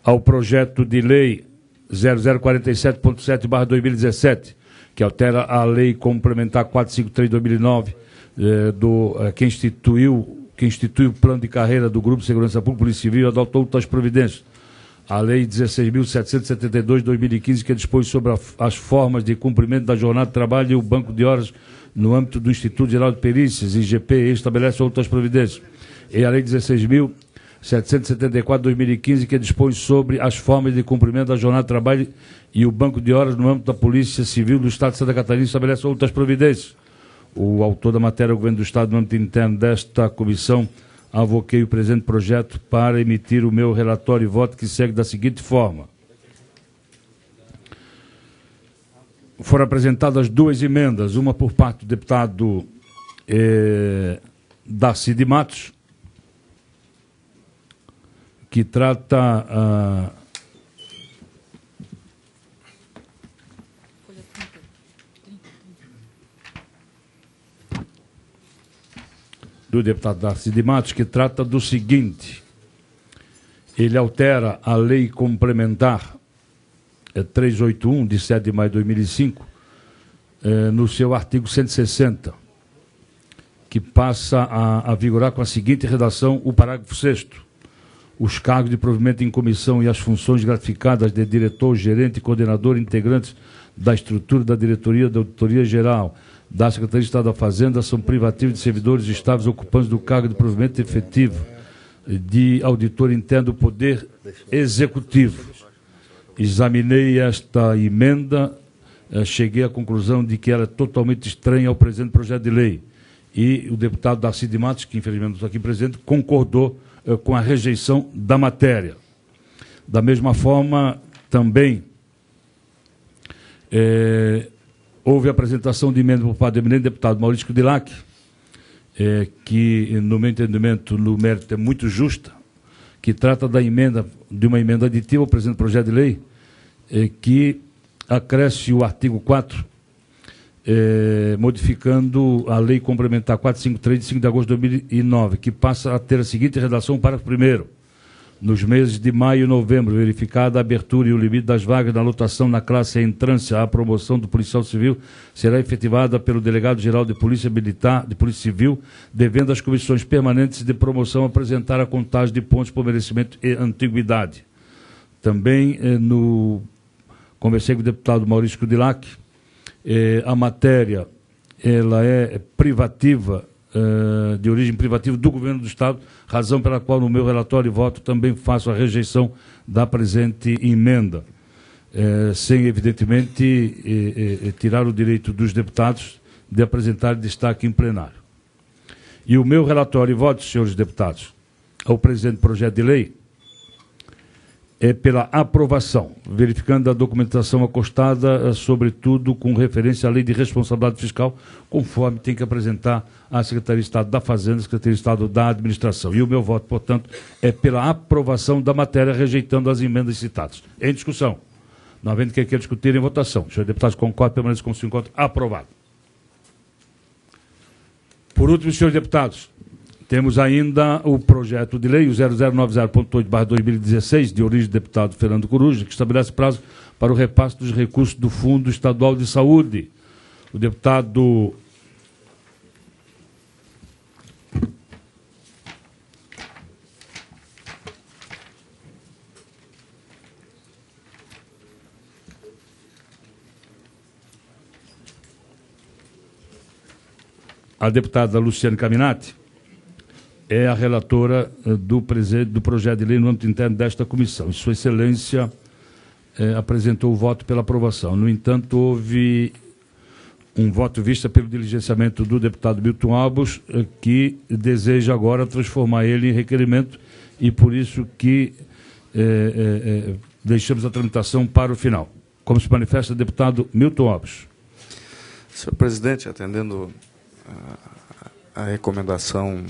ao projeto de lei 0047.7/2017, que altera a lei complementar 453/2009, que institui o plano de carreira do Grupo de Segurança Pública, Polícia Civil, e adotou outras providências. A lei 16.772/2015, que dispôs sobre as formas de cumprimento da jornada de trabalho e o banco de horas no âmbito do Instituto Geral de Perícias, IGP, e estabelece outras providências. E a lei 16.774/2015, que dispõe sobre as formas de cumprimento da jornada de trabalho e o banco de horas no âmbito da Polícia Civil do Estado de Santa Catarina, estabelece outras providências. O autor da matéria é o Governo do Estado, no âmbito interno desta comissão. Avoquei o presente projeto para emitir o meu relatório e voto, que segue da seguinte forma. Foram apresentadas duas emendas, uma por parte do deputado Darcy de Matos, que trata do deputado Darcy de Matos, que trata do seguinte: ele altera a lei complementar 381, de 7 de maio de 2005, no seu artigo 160, que passa a vigorar com a seguinte redação: o parágrafo 6º. Os cargos de provimento em comissão e as funções gratificadas de diretor, gerente, coordenador, integrantes da estrutura da diretoria da Auditoria Geral da Secretaria de Estado da Fazenda são privativos de servidores estáveis ocupantes do cargo de provimento efetivo de auditor interno do Poder Executivo. Examinei esta emenda, cheguei à conclusão de que era totalmente estranha ao presente projeto de lei. E o deputado Darcy de Matos, que infelizmente não está aqui presente, concordou com a rejeição da matéria. Da mesma forma, também houve a apresentação de emenda por parte do eminente deputado Maurício Kudilac, que, no meu entendimento, no mérito é muito justa, que trata de uma emenda aditiva ao presente projeto de lei, que acresce o artigo 4, modificando a lei complementar 453, de 5 de agosto de 2009, que passa a ter a seguinte redação: parágrafo 1º. Nos meses de maio e novembro, verificada a abertura e o limite das vagas na lotação na classe entrância à promoção do policial civil, será efetivada pelo delegado-geral de Polícia Militar, de Polícia Civil, devendo as comissões permanentes de promoção apresentar a contagem de pontos por merecimento e antiguidade. Também, conversei com o deputado Maurício Kudilac, a matéria ela é privativa, de origem privativa do Governo do Estado, razão pela qual no meu relatório e voto também faço a rejeição da presente emenda, sem, evidentemente, tirar o direito dos deputados de apresentar destaque em plenário. E o meu relatório e voto, senhores deputados, ao presente projeto de lei, é pela aprovação, verificando a documentação acostada, sobretudo com referência à Lei de Responsabilidade Fiscal, conforme tem que apresentar a Secretaria de Estado da Fazenda, a Secretaria de Estado da Administração. E o meu voto, portanto, é pela aprovação da matéria, rejeitando as emendas citadas. Em discussão. Não havendo quem queira discutir, em votação. Senhores deputados, concordam, permaneçam como se encontra. Aprovado. Por último, senhores deputados, temos ainda o projeto de lei, o 0090.8/2016, de origem do deputado Fernando Coruja, que estabelece prazo para o repasse dos recursos do Fundo Estadual de Saúde. O deputado a deputada Luciane Caminati é a relatora do projeto de lei no âmbito interno desta comissão. E Sua Excelência apresentou o voto pela aprovação. No entanto, houve um voto vista pelo diligenciamento do deputado Milton Albos, que deseja agora transformar ele em requerimento, e por isso que deixamos a tramitação para o final. Como se manifesta o deputado Milton Albos. Senhor presidente, atendendo a recomendação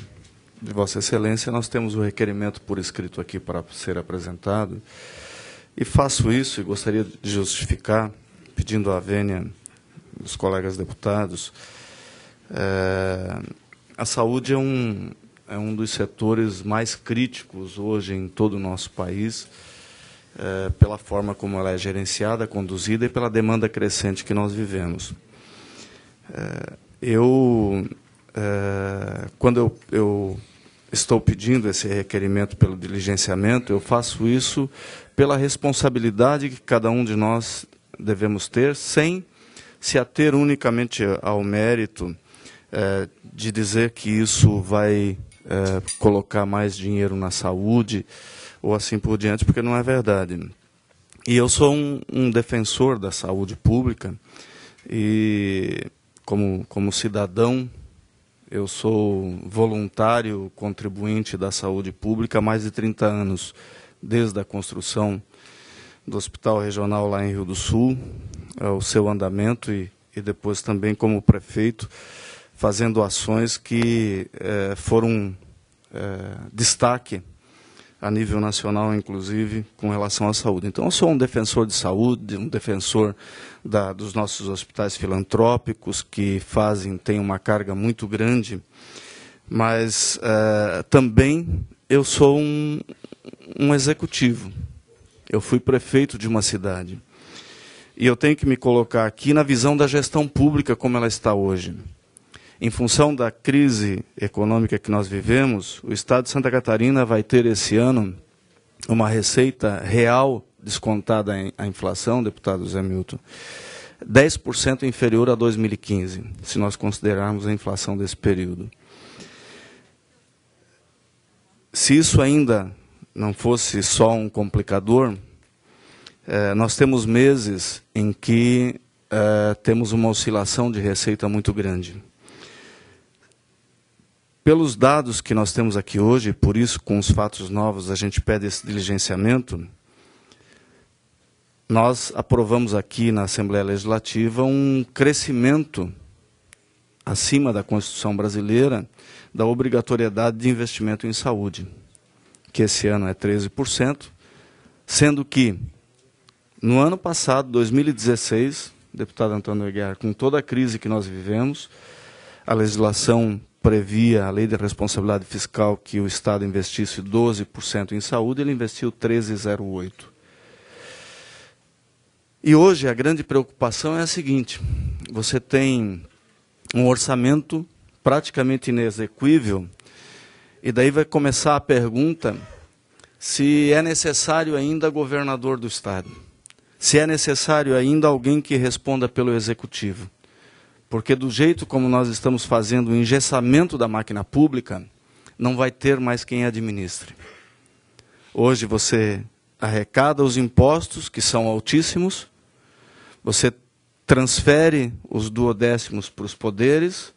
de Vossa Excelência, nós temos o requerimento por escrito aqui para ser apresentado, e faço isso e gostaria de justificar, pedindo a vênia dos colegas deputados. A saúde é um dos setores mais críticos hoje em todo o nosso país, pela forma como ela é gerenciada, conduzida e pela demanda crescente que nós vivemos. Quando eu estou pedindo esse requerimento pelo diligenciamento, eu faço isso pela responsabilidade que cada um de nós devemos ter, sem se ater unicamente ao mérito de dizer que isso vai colocar mais dinheiro na saúde, ou assim por diante, porque não é verdade. E eu sou um defensor da saúde pública, e como cidadão, eu sou voluntário contribuinte da saúde pública há mais de 30 anos, desde a construção do Hospital Regional lá em Rio do Sul, o seu andamento, e depois também como prefeito, fazendo ações que foram destaque a nível nacional, inclusive, com relação à saúde. Então, eu sou um defensor de saúde, um defensor dos nossos hospitais filantrópicos, que têm uma carga muito grande, mas também eu sou um executivo. Eu fui prefeito de uma cidade. E eu tenho que me colocar aqui na visão da gestão pública como ela está hoje. Em função da crise econômica que nós vivemos, o Estado de Santa Catarina vai ter esse ano uma receita real descontada à inflação, deputado Zé Milton, 10% inferior a 2015, se nós considerarmos a inflação desse período. Se isso ainda não fosse só um complicador, nós temos meses em que temos uma oscilação de receita muito grande. Pelos dados que nós temos aqui hoje, por isso, com os fatos novos, a gente pede esse diligenciamento. Nós aprovamos aqui na Assembleia Legislativa um crescimento acima da Constituição brasileira da obrigatoriedade de investimento em saúde, que esse ano é 13%, sendo que no ano passado, 2016, deputado Antônio Aguiar, com toda a crise que nós vivemos, a legislação previa, a lei de responsabilidade fiscal, que o Estado investisse 12% em saúde, ele investiu 13,08%. E hoje a grande preocupação é a seguinte: você tem um orçamento praticamente inexequível, e daí vai começar a pergunta se é necessário ainda governador do Estado, se é necessário ainda alguém que responda pelo Executivo. Porque do jeito como nós estamos fazendo o engessamento da máquina pública, não vai ter mais quem administre. Hoje você arrecada os impostos, que são altíssimos, você transfere os duodécimos para os poderes,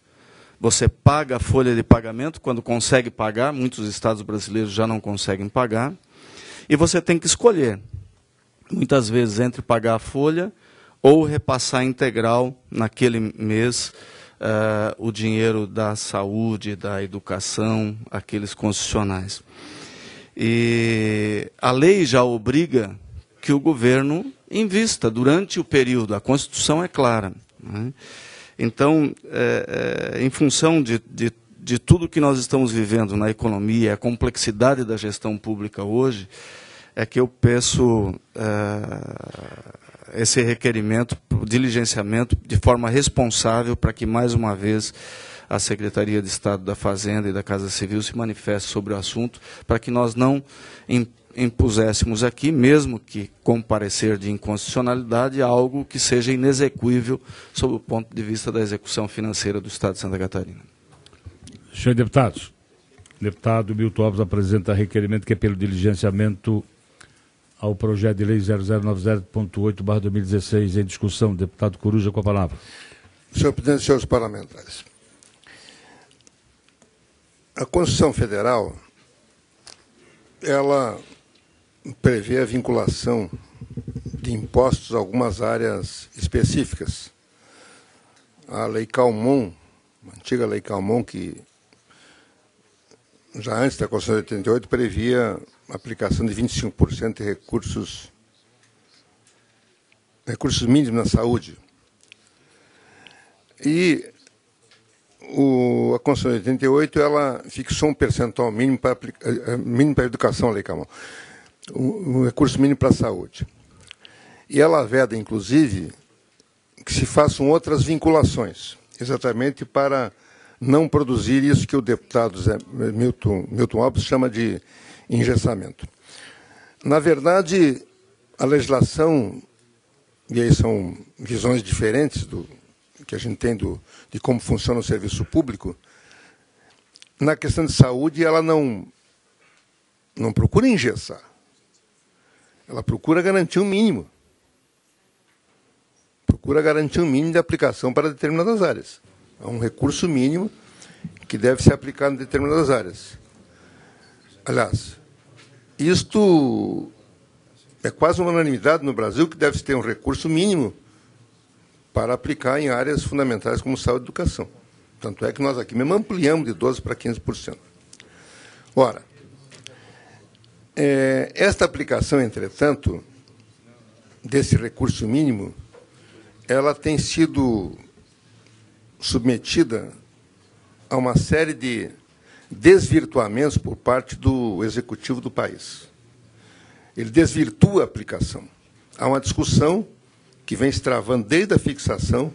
você paga a folha de pagamento quando consegue pagar, muitos estados brasileiros já não conseguem pagar, E você tem que escolher, muitas vezes, entre pagar a folha ou repassar integral naquele mês o dinheiro da saúde, da educação, aqueles concessionais. E a lei já obriga que o governo invista durante o período, a Constituição é clara, né? Então, em função de tudo que nós estamos vivendo na economia, a complexidade da gestão pública hoje, é que eu peço esse requerimento, diligenciamento de forma responsável para que, mais uma vez, a Secretaria de Estado da Fazenda e da Casa Civil se manifeste sobre o assunto, para que nós não impuséssemos aqui, mesmo que com parecer de inconstitucionalidade, algo que seja inexequível sob o ponto de vista da execução financeira do Estado de Santa Catarina. Senhores deputados, o deputado Milton Alves apresenta requerimento que é pelo diligenciamento ao projeto de lei 0090.8/2016 em discussão. Deputado Coruja, com a palavra. Senhor presidente, senhores parlamentares, a Constituição Federal, ela prevê a vinculação de impostos a algumas áreas específicas. A Lei Calmon, a antiga Lei Calmon, que já antes da Constituição de 88 previa a aplicação de 25% de recursos mínimos na saúde. E a Constituição de 88 ela fixou um percentual mínimo para a educação, a Lei Calmon, um recurso mínimo para a saúde. E ela veda, inclusive, que se façam outras vinculações, exatamente para não produzir isso que o deputado Milton Alves chama de engessamento. Na verdade, a legislação, e aí são visões diferentes do que a gente tem de como funciona o serviço público, na questão de saúde, ela não procura engessar. Ela procura garantir um mínimo. Procura garantir um mínimo de aplicação para determinadas áreas. É um recurso mínimo que deve ser aplicado em determinadas áreas. Aliás, isto é quase uma unanimidade no Brasil que deve ter um recurso mínimo para aplicar em áreas fundamentais como saúde e educação. Tanto é que nós aqui mesmo ampliamos de 12% para 15%. Ora, esta aplicação, entretanto, desse recurso mínimo, ela tem sido submetida a uma série de desvirtuamentos por parte do executivo do país. Ele desvirtua a aplicação. Há uma discussão que vem se travando desde a fixação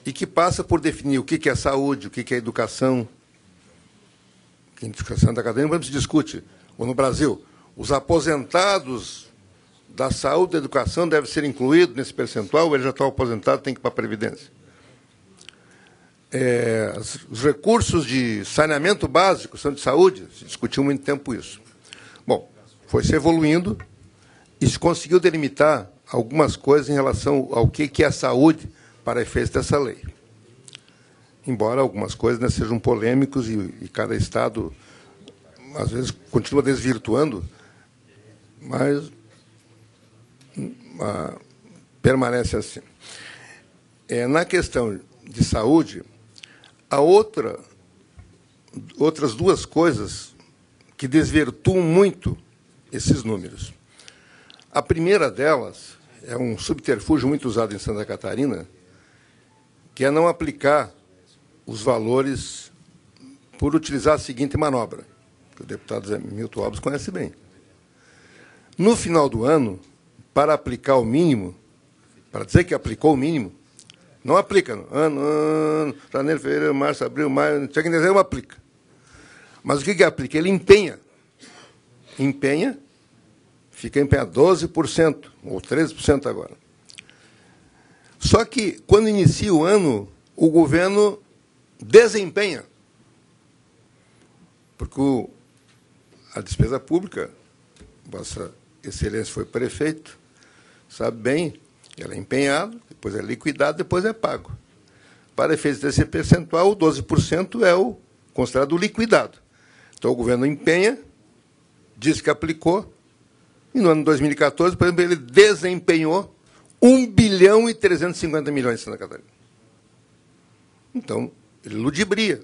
e que passa por definir o que é saúde, o que é educação. Em discussão da cadeia, não se discute. Ou no Brasil, os aposentados da saúde e da educação devem ser incluídos nesse percentual, ou ele já está aposentado, tem que ir para a Previdência. Os recursos de saneamento básico, são de saúde, se discutiu muito tempo isso. Bom, foi se evoluindo e se conseguiu delimitar algumas coisas em relação ao que é a saúde para efeitos dessa lei. Embora algumas coisas, né, sejam polêmicos e cada Estado, às vezes, continua desvirtuando, mas permanece assim. Na questão de saúde, há outras duas coisas que desvirtuam muito esses números. A primeira delas é um subterfúgio muito usado em Santa Catarina, que é não aplicar os valores por utilizar a seguinte manobra, que o deputado Zé Milton Alves conhece bem. No final do ano, para aplicar o mínimo, para dizer que aplicou o mínimo, não aplica. Ano, janeiro, fevereiro, março, abril, maio, chega em dezembro, aplica. Mas o que aplica? Ele empenha. Empenha, fica empenhado 12%, ou 13% agora. Só que, quando inicia o ano, o governo desempenha. Porque a despesa pública, Vossa Excelência foi prefeito, sabe bem, ela é empenhada, depois é liquidada, depois é pago. Para efeitos desse percentual, o 12% é o considerado liquidado. Então, o governo empenha disse que aplicou, e no ano de 2014, por exemplo, ele desempenhou 1,350 bilhões em Santa Catarina. Então, ele ludibria.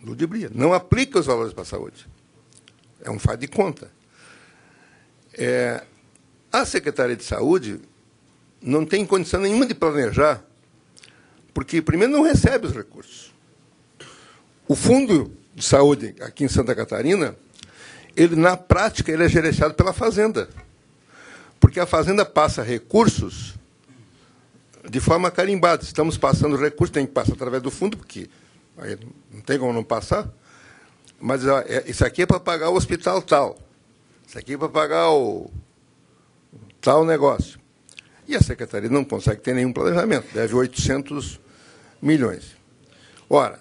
Ludibria. Não aplica os valores para a saúde. É um faz de conta. A Secretaria de Saúde não tem condição nenhuma de planejar, porque, primeiro, não recebe os recursos. O Fundo de Saúde, aqui em Santa Catarina, ele, na prática, ele é gerenciado pela Fazenda, porque a Fazenda passa recursos de forma carimbada. Estamos passando recursos, tem que passar através do fundo, porque aí não tem como não passar, mas isso aqui é para pagar o hospital tal, isso aqui é para pagar o tal negócio. E a Secretaria não consegue ter nenhum planejamento, deve 800 milhões. Ora,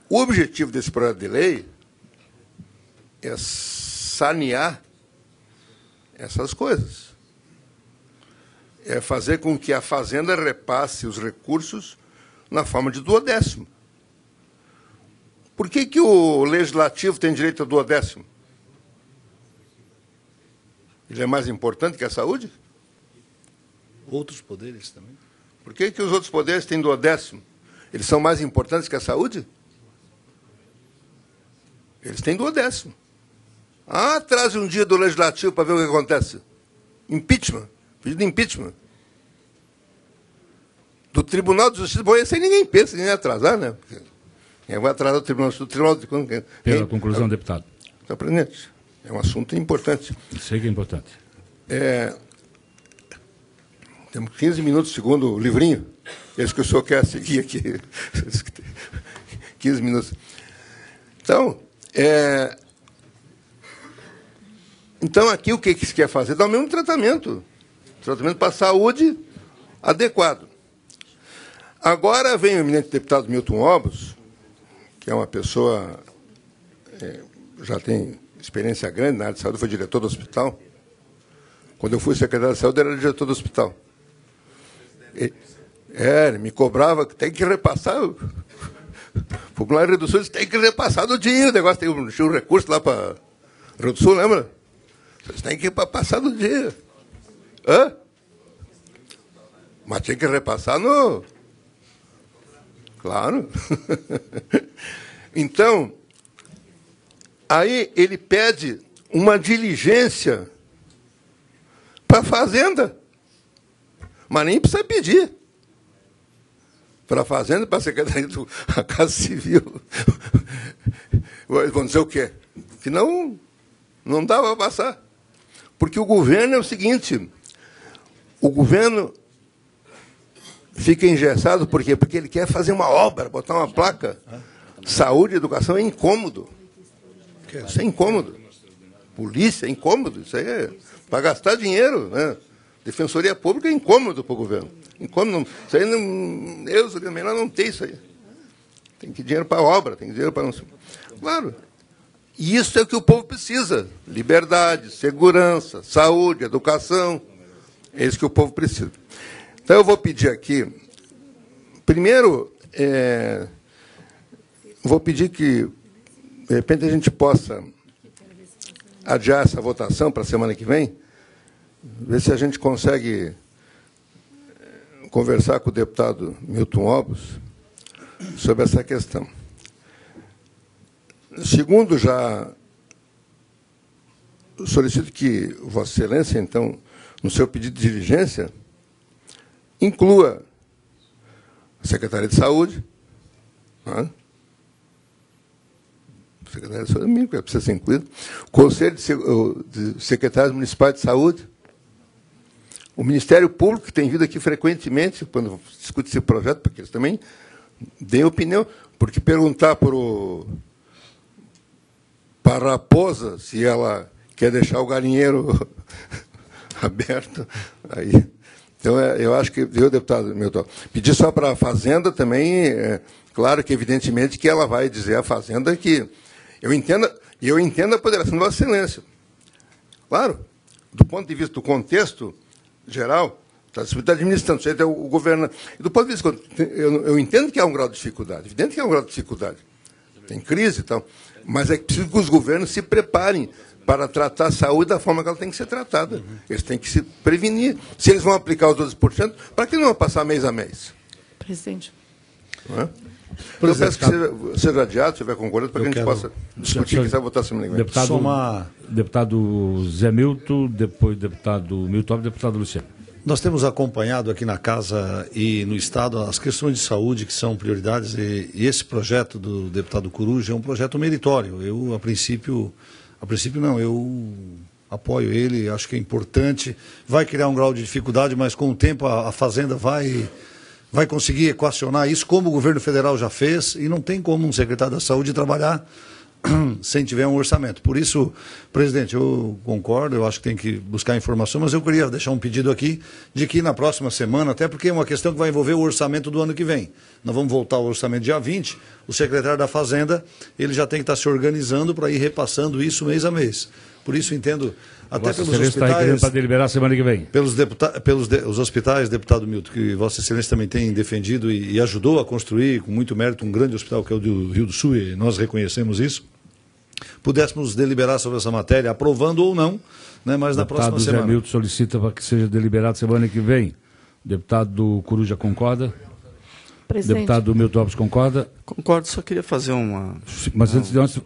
o objetivo desse projeto de lei é sanear essas coisas. É fazer com que a Fazenda repasse os recursos na forma de duodécimo. Por que o Legislativo tem direito a duodécimo? Ele é mais importante que a saúde? Outros poderes também. Por que os outros poderes têm duodécimo? Eles são mais importantes que a saúde? Eles têm duodécimo. Traz um dia do Legislativo para ver o que acontece. Impeachment. Pedido de impeachment. Do Tribunal de Justiça. Bom, esse aí ninguém pensa em atrasar, né? Quem vai atrasar o Tribunal de Justiça? Pela conclusão, deputado. Está presente. É um assunto importante. Sei que é importante. Temos 15 minutos, segundo o livrinho. Esse que o senhor quer seguir aqui. 15 minutos. Então, aqui o que se quer fazer? Dar o mesmo tratamento. Tratamento para a saúde adequado. Agora vem o eminente deputado Milton Obos, que é uma pessoa, já tem experiência grande na área de saúde, foi diretor do hospital. Quando eu fui secretário de saúde, era diretor do hospital. Ele me cobrava que tem que repassar. O Popular Rio do Sul tem que repassar do dia. O negócio tinha um recurso lá para Rio do Sul, lembra? Vocês têm que passar do dia. Mas tinha que repassar no... Claro. Então, aí ele pede uma diligência para a Fazenda. Mas nem precisa pedir. Para a Fazenda, para a Secretaria da Casa Civil. Vão dizer o quê? Que não dava para passar. Porque o governo é o seguinte, o governo fica engessado, por quê? Porque ele quer fazer uma obra, botar uma placa. Saúde e educação é incômodo. Isso é incômodo. Polícia é incômodo. Isso aí é para gastar dinheiro, né? Defensoria Pública é incômodo para o governo. Incômodo, isso aí não, eu melhor não ter isso aí. Tem que dinheiro para obra, tem dinheiro para... Claro. E isso é o que o povo precisa. Liberdade, segurança, saúde, educação. É isso que o povo precisa. Então, eu vou pedir aqui... Primeiro, vou pedir que, de repente, a gente possa adiar essa votação para a semana que vem, ver se a gente consegue conversar com o deputado Milton Obos sobre essa questão. Segundo, já solicito que Vossa Excelência, então, no seu pedido de diligência, inclua a Secretaria de Saúde, né? Secretaria de Saúde é mínimo, precisa ser incluído, o Conselho de Secretários Municipais de Saúde, o Ministério Público, que tem vindo aqui frequentemente, quando discute esse projeto, porque eles também deem opinião, porque perguntar para a raposa se ela quer deixar o galinheiro aberto, aí... Então, eu acho que, viu, deputado Milton, pedir só para a Fazenda também, claro que, evidentemente, que ela vai dizer à Fazenda que eu entendo a ponderação de Vossa Excelência. Claro, do ponto de vista do contexto geral, está administrando, isso aí é o governo. E do ponto de vista, eu entendo que há um grau de dificuldade, evidente que há um grau de dificuldade. tem crise e tal, mas é preciso que os governos se preparem para tratar a saúde da forma que ela tem que ser tratada. Eles têm que se prevenir. Se eles vão aplicar os 12%, para que não vão passar mês a mês? Presidente. Não é? Então, eu peço que seja adiado, se tiver concordando, para que a gente possa discutir que vai votar semana que vem. Deputado Zé Milton, depois deputado Milton, deputado Luciano. Nós temos acompanhado aqui na Casa e no Estado as questões de saúde que são prioridades e esse projeto do deputado Coruja é um projeto meritório. Eu, a princípio não, eu apoio ele, acho que é importante. Vai criar um grau de dificuldade, mas com o tempo a Fazenda vai conseguir equacionar isso, como o governo federal já fez, e não tem como um secretário da Saúde trabalhar sem tiver um orçamento. Por isso, presidente, eu concordo, eu acho que tem que buscar informação, mas eu queria deixar um pedido aqui de que na próxima semana, até porque é uma questão que vai envolver o orçamento do ano que vem. Nós vamos voltar ao orçamento dia 20, o secretário da Fazenda, ele já tem que estar se organizando para ir repassando isso mês a mês. Por isso, entendo, até Vossa pelos Excelência está querendo para deliberar semana que vem. Os hospitais, deputado Milton, que Vossa Excelência também tem defendido e ajudou a construir com muito mérito um grande hospital que é o do Rio do Sul, e nós reconhecemos isso, pudéssemos deliberar sobre essa matéria, aprovando ou não, né, mas na próxima semana. Deputado Zé Milton solicita para que seja deliberado semana que vem. Deputado Coruja concorda? Presidente. Deputado Milton Alves concorda? Concordo, só queria fazer uma... Mas antes,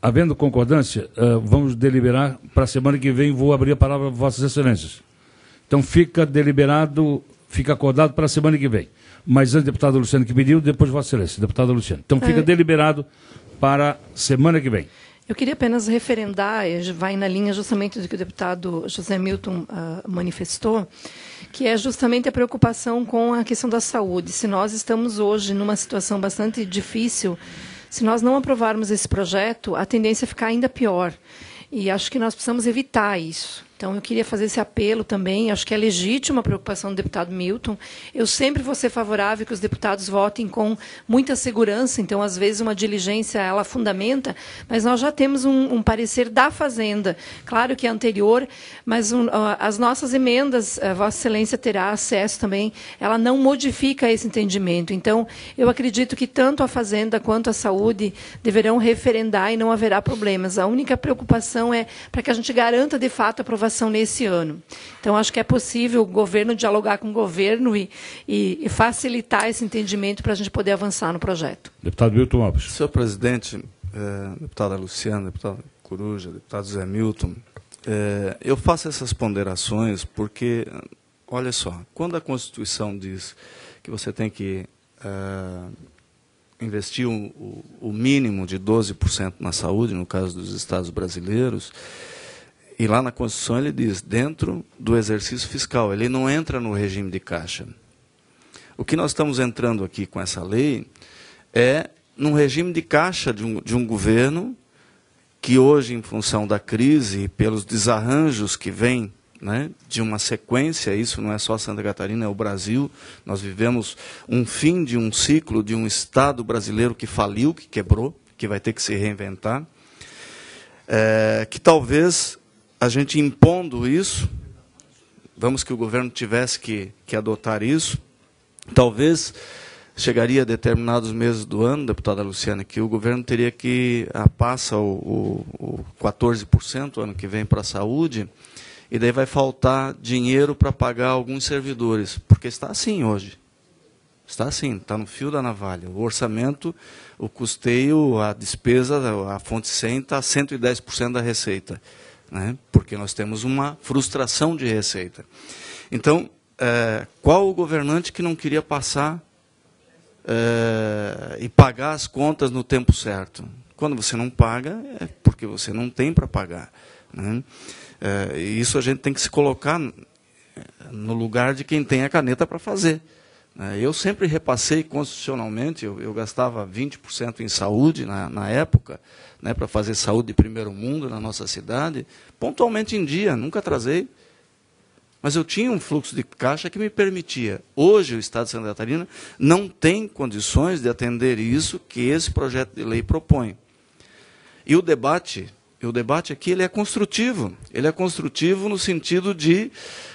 havendo concordância, vamos deliberar para a semana que vem, vou abrir a palavra para Vossas Excelências. Então fica deliberado, fica acordado para a semana que vem. Mas antes, deputado Luciano que pediu, depois Vossa Excelência, deputado Luciano. Então fica deliberado para semana que vem. Eu queria apenas referendar, vai na linha justamente do que o deputado José Milton manifestou, que é justamente a preocupação com a questão da saúde. Se nós estamos hoje numa situação bastante difícil, se nós não aprovarmos esse projeto, a tendência é ficar ainda pior. E acho que nós precisamos evitar isso. Então, eu queria fazer esse apelo também. Acho que é legítima a preocupação do deputado Milton. Eu sempre vou ser favorável que os deputados votem com muita segurança. Então, às vezes, uma diligência, ela fundamenta, mas nós já temos um parecer da Fazenda. Claro que é anterior, mas as nossas emendas, Vossa Excelência terá acesso também, ela não modifica esse entendimento. Então, eu acredito que tanto a Fazenda quanto a Saúde deverão referendar e não haverá problemas. A única preocupação é para que a gente garanta, de fato, a aprovação nesse ano. Então, acho que é possível o governo dialogar com o governo e facilitar esse entendimento para a gente poder avançar no projeto. Deputado Milton Alves. Senhor presidente, deputada Luciana, deputado Coruja, deputado Zé Milton, eu faço essas ponderações porque, olha só, quando a Constituição diz que você tem que investir o mínimo de 12% na saúde, no caso dos estados brasileiros, e lá na Constituição ele diz, dentro do exercício fiscal, ele não entra no regime de caixa. O que nós estamos entrando aqui com essa lei é num regime de caixa de um governo que hoje, em função da crise e pelos desarranjos que vêm, né, de uma sequência, isso não é só Santa Catarina, é o Brasil, nós vivemos um fim de um ciclo de um Estado brasileiro que faliu, que quebrou, que vai ter que se reinventar, que talvez a gente impondo isso, vamos que o governo tivesse que adotar isso, talvez chegaria a determinados meses do ano, deputada Luciana, que o governo teria que passa o 14% ano que vem para a saúde, e daí vai faltar dinheiro para pagar alguns servidores, porque está assim hoje. Está assim, está no fio da navalha. O orçamento, o custeio, a despesa, a fonte 100 está a 110% da receita, né? Porque nós temos uma frustração de receita. Então, qual o governante que não queria passar e pagar as contas no tempo certo? Quando você não paga, é porque você não tem para pagar, né? E isso a gente tem que se colocar no lugar de quem tem a caneta para fazer. Eu sempre repassei constitucionalmente, eu gastava 20% em saúde na época, né, para fazer saúde de primeiro mundo na nossa cidade, pontualmente em dia, nunca atrasei. Mas eu tinha um fluxo de caixa que me permitia. Hoje o Estado de Santa Catarina não tem condições de atender isso que esse projeto de lei propõe. E o debate aqui ele é construtivo. Ele é construtivo no sentido de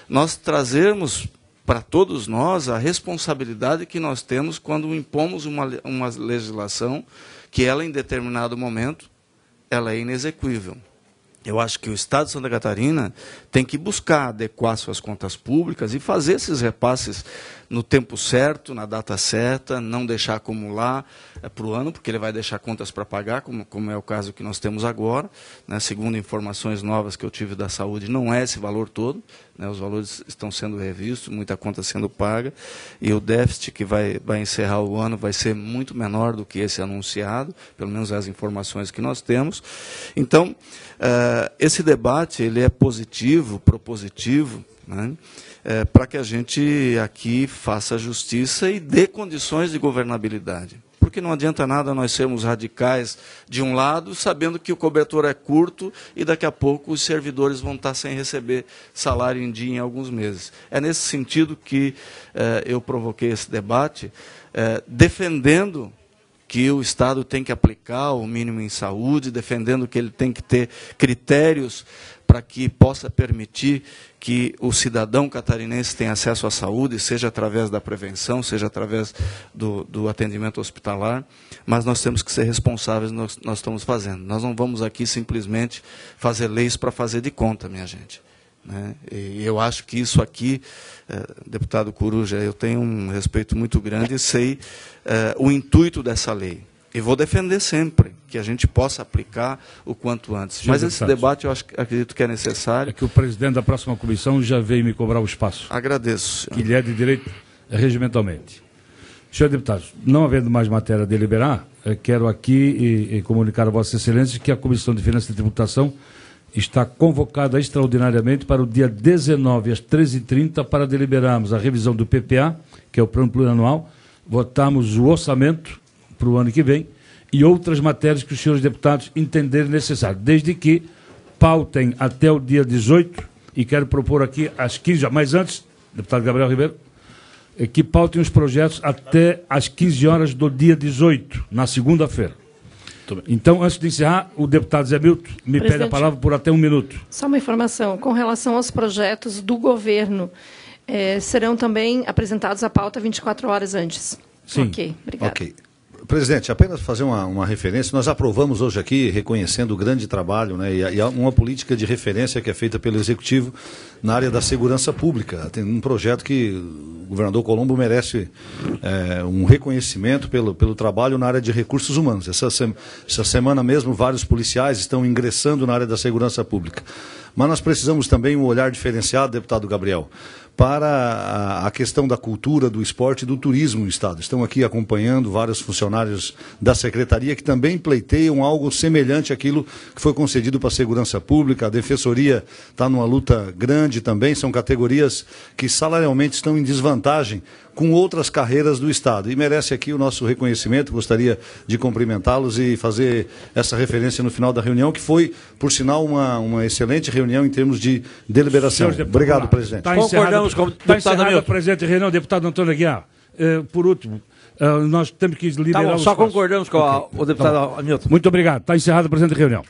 nós trazermos para todos nós a responsabilidade que nós temos quando impomos uma legislação que ela, em determinado momento, ela é inexequível. Eu acho que o Estado de Santa Catarina tem que buscar adequar suas contas públicas e fazer esses repasses no tempo certo, na data certa, não deixar acumular para o ano, porque ele vai deixar contas para pagar, como é o caso que nós temos agora. Né? Segundo informações novas que eu tive da saúde, não é esse valor todo, né? Os valores estão sendo revistos, muita conta sendo paga, e o déficit que vai encerrar o ano vai ser muito menor do que esse anunciado, pelo menos as informações que nós temos. Então, esse debate ele é positivo, propositivo, né? Para que a gente aqui faça justiça e dê condições de governabilidade. Porque não adianta nada nós sermos radicais de um lado, sabendo que o cobertor é curto e daqui a pouco os servidores vão estar sem receber salário em dia em alguns meses. É nesse sentido que eu provoquei esse debate, defendendo que o Estado tem que aplicar o mínimo em saúde, defendendo que ele tem que ter critérios para que possa permitir que o cidadão catarinense tenha acesso à saúde, seja através da prevenção, seja através do atendimento hospitalar, mas nós temos que ser responsáveis no que nós estamos fazendo. Nós não vamos aqui simplesmente fazer leis para fazer de conta, minha gente. Né? E eu acho que isso aqui, deputado Coruja, eu tenho um respeito muito grande e sei o intuito dessa lei. E vou defender sempre que a gente possa aplicar o quanto antes. Mas esse debate eu acredito que é necessário. É que o presidente da próxima comissão já veio me cobrar o espaço. Agradeço. Que lhe é de direito regimentalmente. Senhor deputado, não havendo mais matéria a deliberar, quero aqui comunicar a Vossa Excelência que a Comissão de Finanças e Tributação está convocada extraordinariamente para o dia 19, às 13h30, para deliberarmos a revisão do PPA, que é o Plano Plurianual, votarmos o orçamento para o ano que vem e outras matérias que os senhores deputados entenderem necessário, desde que pautem até o dia 18, e quero propor aqui às 15 horas, mas antes, deputado Gabriel Ribeiro, que pautem os projetos até às 15 horas do dia 18, na segunda-feira. Então, antes de encerrar, o deputado Zé Milton me pede a palavra por até 1 minuto. Só uma informação, com relação aos projetos do governo, serão também apresentados à pauta 24 horas antes. Sim. Ok, obrigado. Ok. Presidente, apenas fazer uma referência, nós aprovamos hoje aqui, reconhecendo o grande trabalho, né, e uma política de referência que é feita pelo Executivo na área da segurança pública. Tem um projeto que o governador Colombo merece um reconhecimento pelo trabalho na área de recursos humanos. Essa semana mesmo, vários policiais estão ingressando na área da segurança pública. Mas nós precisamos também um olhar diferenciado, deputado Gabriel, para a questão da cultura, do esporte e do turismo no Estado. Estão aqui acompanhando vários funcionários da Secretaria que também pleiteiam algo semelhante àquilo que foi concedido para a segurança pública. A Defensoria está numa luta grande também, são categorias que salarialmente estão em desvantagem com outras carreiras do Estado. E merece aqui o nosso reconhecimento. Gostaria de cumprimentá-los e fazer essa referência no final da reunião, que foi, por sinal, uma excelente reunião em termos de deliberação. Obrigado, presidente. Concordamos com o deputado presidente da reunião, deputado Antônio Aguiar. Por último, nós temos que liberar só concordamos com o deputado Hamilton. Muito obrigado. Está encerrada a presente reunião.